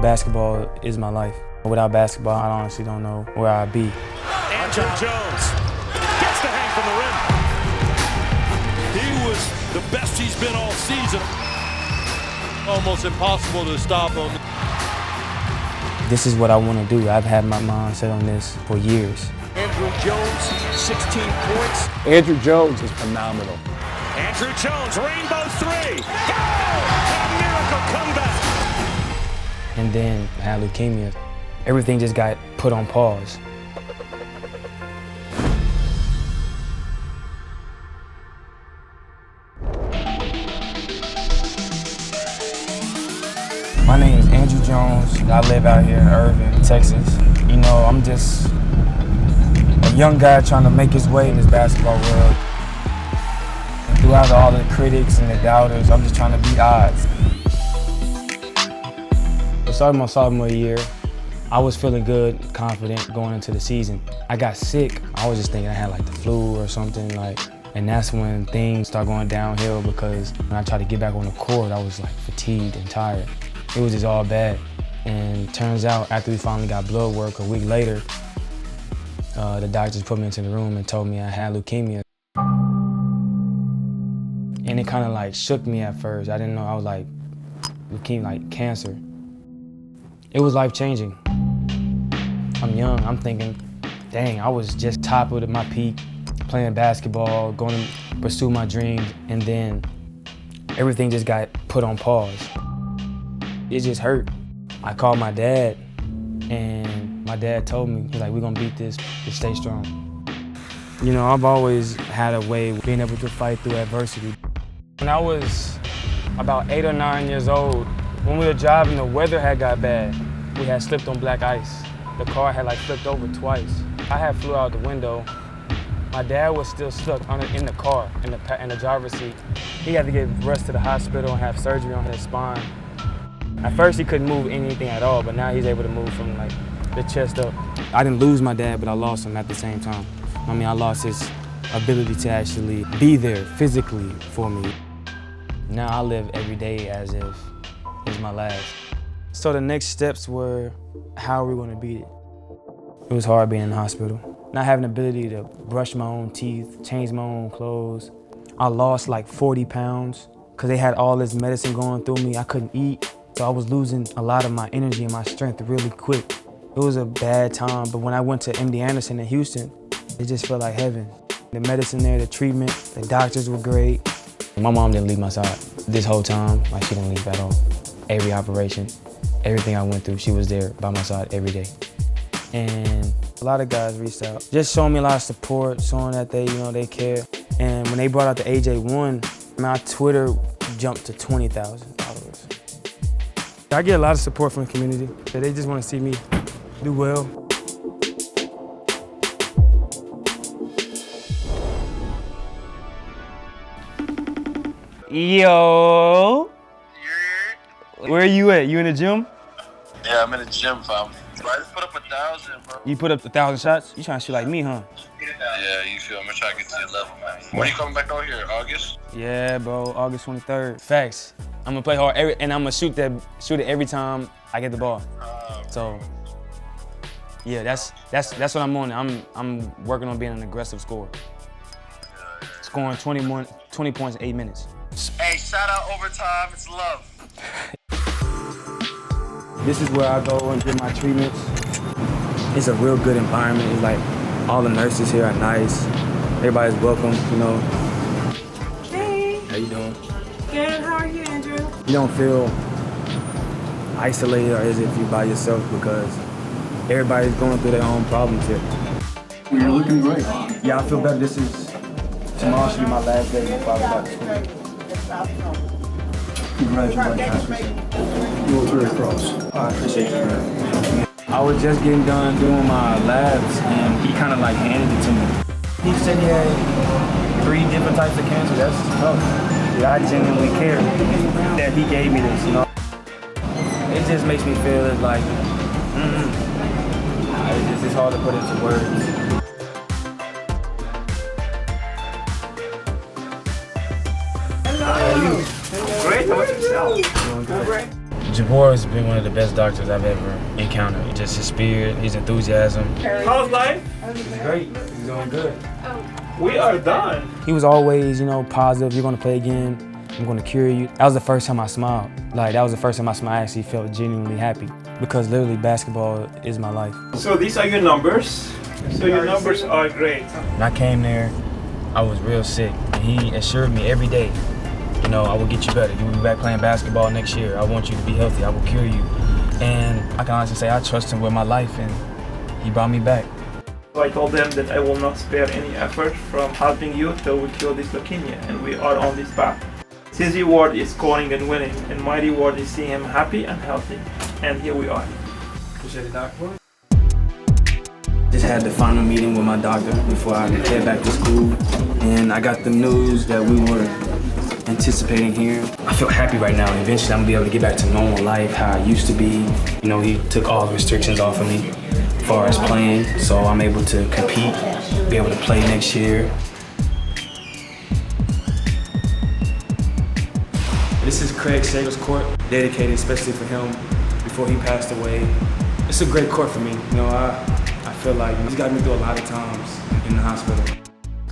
Basketball is my life. Without basketball, I honestly don't know where I'd be. Andrew Jones gets the hang from the rim. He was the best he's been all season. Almost impossible to stop him. This is what I want to do. I've had my mind set on this for years. Andrew Jones, 16 points. Andrew Jones is phenomenal. Andrew Jones, rainbow three. Go! A miracle comeback. And then I had leukemia. Everything just got put on pause. My name is Andrew Jones. I live out here in Irving, Texas. You know, I'm just a young guy trying to make his way in this basketball world. And throughout all the critics and the doubters, I'm just trying to beat odds. I started my sophomore year. I was feeling good, confident going into the season. I got sick. I was just thinking I had like the flu or something and that's when things start going downhill because when I tried to get back on the court, I was like fatigued and tired. It was just all bad. And turns out after we finally got blood work a week later, the doctors put me into the room and told me I had leukemia. And it kind of like shook me at first. I didn't know I was like leukemia, like cancer. It was life-changing. I'm young, I'm thinking, dang, I was just top of my peak, playing basketball, going to pursue my dreams, and then everything just got put on pause. It just hurt. I called my dad, and my dad told me, he's like, we're gonna beat this, just stay strong. You know, I've always had a way of being able to fight through adversity. When I was about 8 or 9 years old, when we were driving, the weather had got bad. We had slipped on black ice. The car had like flipped over twice. I had flew out the window. My dad was still stuck in the car, in the driver's seat. He had to get rushed to the hospital and have surgery on his spine. At first he couldn't move anything at all, but now he's able to move from like the chest up. I didn't lose my dad, but I lost him at the same time. I mean, I lost his ability to actually be there physically for me. Now I live every day as if it's my last. So the next steps were, how are we gonna beat it? It was hard being in the hospital. Not having the ability to brush my own teeth, change my own clothes. I lost like 40 pounds because they had all this medicine going through me. I couldn't eat, so I was losing a lot of my energy and my strength really quick. It was a bad time, but when I went to MD Anderson in Houston, it just felt like heaven. The medicine there, the treatment, the doctors were great. My mom didn't leave my side this whole time, like she didn't leave at all. Every operation, everything I went through, she was there by my side every day. And a lot of guys reached out, just showing me a lot of support, showing that they care. And when they brought out the AJ1, my Twitter jumped to 20,000 followers. I get a lot of support from the community. They just want to see me do well. Yo. Where you at? You in the gym? Yeah, I'm in the gym, fam. I just put up 1,000, bro. You put up 1,000 shots? You trying to shoot like me, huh? Yeah, you feel me? I'm trying to get to your level, man. When are you coming back out here? August? Yeah, bro. August 23rd. Facts. I'm gonna play hard and I'm gonna shoot it every time I get the ball. So, yeah, that's what I'm on. I'm working on being an aggressive scorer. Scoring 20 points in 8 minutes. Hey, shout out overtime. It's love. This is where I go and get my treatments. It's a real good environment. It's like all the nurses here are nice. Everybody's welcome, you know. Hey. How you doing? Good, how are you, Andrew? You don't feel isolated or as if you're by yourself because everybody's going through their own problems here. You're looking great. Yeah, I feel better. Tomorrow should be my last day before I go back to school. Congratulations. Military Cross. I appreciate you, man. I was just getting done doing my labs and he kind of like handed it to me. He said he had 3 different types of cancer. That's tough. Yeah, I genuinely care that he gave me this, you know. It just makes me feel like, it's hard to put into words. Hello. Great, how about yourself? Doing good. Jabor has been one of the best doctors I've ever encountered. Just his spirit, his enthusiasm. How's life? It's great. He's doing good. We are done. He was always, positive. You're gonna play again. I'm gonna cure you. That was the first time I smiled. That was the first time I smiled. I actually felt genuinely happy because literally basketball is my life. So these are your numbers. So your numbers are great. When I came there, I was real sick. And he assured me every day, I will get you better. You will be back playing basketball next year. I want you to be healthy. I will cure you. And I can honestly say I trust him with my life, and he brought me back. So I told them that I will not spare any effort from helping you till we cure this leukemia, and we are on this path. His reward is scoring and winning, and my reward is seeing him happy and healthy. And here we are. Appreciate it, doctor. Just had the final meeting with my doctor before I head back to school, and I got the news that we were anticipating here. I feel happy right now. Eventually, I'm gonna be able to get back to normal life, how I used to be. He took all restrictions off of me as far as playing, so I'm able to compete, be able to play next year. This is Craig Sager's court, dedicated especially for him before he passed away. It's a great court for me. I feel like he's got me through a lot of times in the hospital.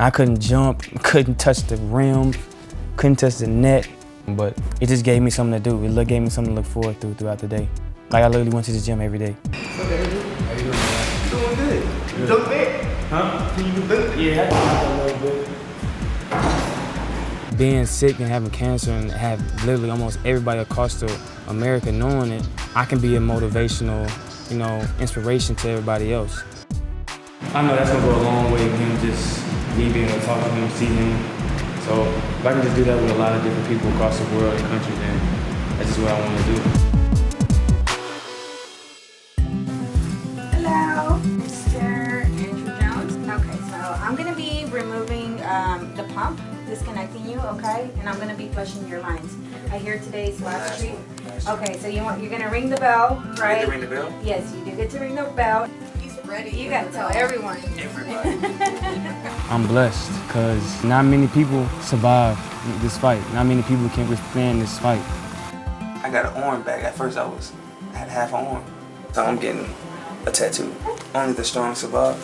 I couldn't jump, couldn't touch the rim, couldn't touch the net, but it just gave me something to do. It gave me something to look forward to throughout the day. I literally went to the gym every day. How you doing, man? Doing good. You look big. Huh? Can you look? Yeah, I can a little bit. Being sick and having cancer and have literally almost everybody across America knowing it, I can be a motivational, inspiration to everybody else. I know that's gonna go a long way with him, just me being able to talk to him, see him. So if I can just do that with a lot of different people across the world and country, then that's just what I want to do. Hello, Mr. Andrew Jones. Okay, so I'm gonna be removing the pump, disconnecting you, okay? And I'm gonna be flushing your lines. I hear today's last treat. Okay, so you're gonna ring the bell, right? You get to ring the bell? Yes, you do get to ring the bell. Ready. You gotta tell everyone. Everybody. I'm blessed because not many people survive this fight. Not many people can withstand this fight. I got an arm back. At first I had half an arm. So I'm getting a tattoo. Only the strong survive.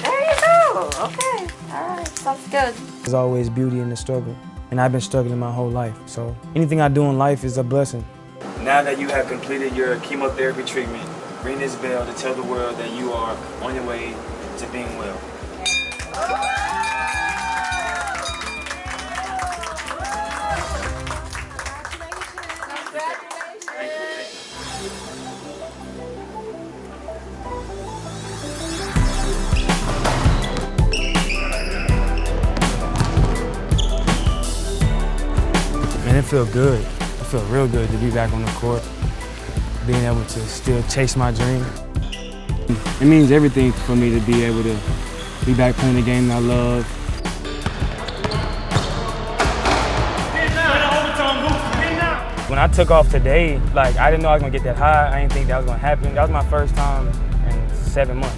There you go. Okay. All right. Sounds good. There's always beauty in the struggle. And I've been struggling my whole life. So anything I do in life is a blessing. Now that you have completed your chemotherapy treatment, ring this bell to tell the world that you are on your way to being well. Man, it feels good. It feels real good to be back on the court, being able to still chase my dream. It means everything for me to be able to be back playing the game that I love. When I took off today, I didn't know I was gonna get that high. I didn't think that was gonna happen. That was my first time in 7 months.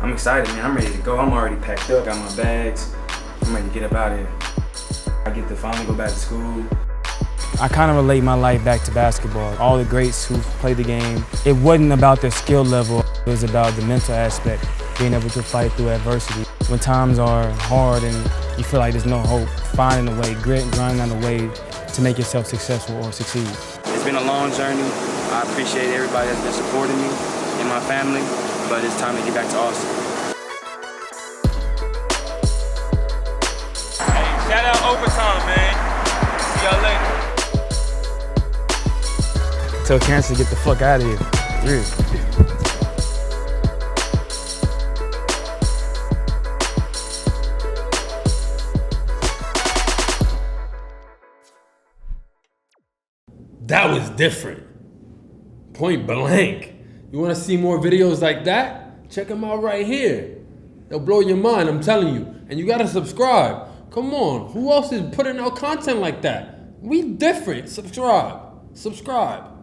I'm excited, man. I'm ready to go. I'm already packed up, got my bags. I'm ready to get up out of here. I get to finally go back to school. I kind of relate my life back to basketball. All the greats who played the game, it wasn't about their skill level. It was about the mental aspect, being able to fight through adversity. When times are hard and you feel like there's no hope, finding a way, grit and grinding on a way to make yourself successful or succeed. It's been a long journey. I appreciate everybody that's been supporting me and my family, but it's time to get back to Austin. Hey, shout out overtime, man. See y'all later. Tell cancer to get the fuck out of here. Real. That was different. Point blank. You want to see more videos like that? Check them out right here. They'll blow your mind, I'm telling you. And you got to subscribe. Come on. Who else is putting out content like that? We different. Subscribe.